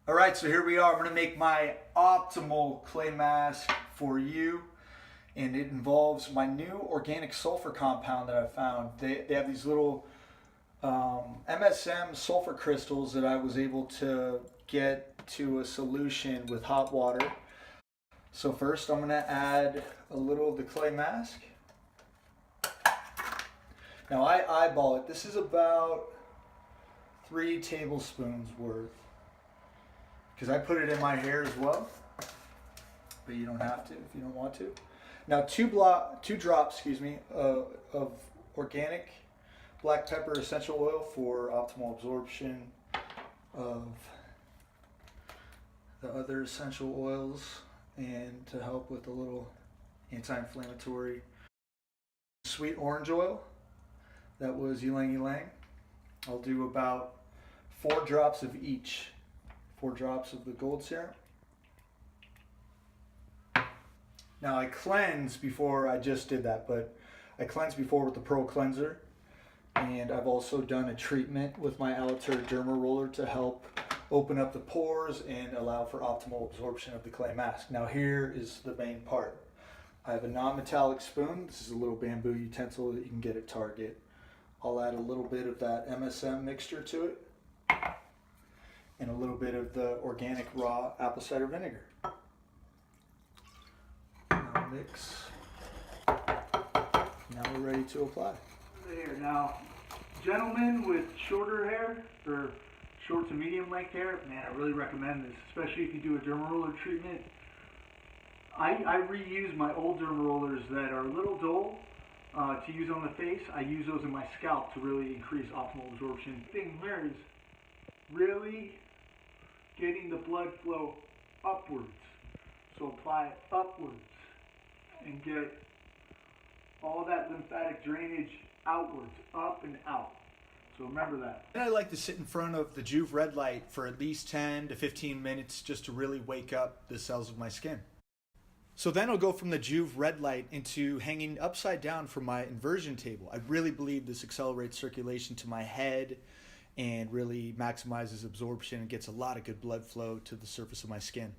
All right, so here we are. I'm going to make my optimal clay mask for you, and it involves my new organic sulfur compound that I found. They have these little MSM sulfur crystals that I was able to get to a solution with hot water. So first I'm going to add a little of the clay mask. Now I eyeball it. This is about 3 tablespoons worth, because I put it in my hair as well, but you don't have to if you don't want to. Now two drops, of organic black pepper essential oil for optimal absorption of the other essential oils and to help with a little anti-inflammatory. Sweet orange oil, that was Ylang. I'll do about 4 drops of each. 4 drops of the gold serum. Now I cleanse before. I just did that, but I cleanse before with the Pro Cleanser, and I've also done a treatment with my Alitura derma roller to help open up the pores and allow for optimal absorption of the clay mask. Now here is the main part. I have a non-metallic spoon. This is a little bamboo utensil that you can get at Target. I'll add a little bit of that MSM mixture to it, and a little bit of the organic raw apple cider vinegar. Now mix. Now we're ready to apply. There, now, gentlemen with shorter hair, or short to medium length hair, man, I really recommend this, especially if you do a derma roller treatment. I reuse my old derma rollers that are a little dull to use on the face. I use those in my scalp to really increase optimal absorption. The thing here is really getting the blood flow upwards. So apply it upwards and get all that lymphatic drainage outwards, up and out. So remember that. And I like to sit in front of the Joovv Red Light for at least 10 to 15 minutes just to really wake up the cells of my skin. So then I'll go from the Joovv Red Light into hanging upside down from my inversion table. I really believe this accelerates circulation to my head and really maximizes absorption and gets a lot of good blood flow to the surface of my skin.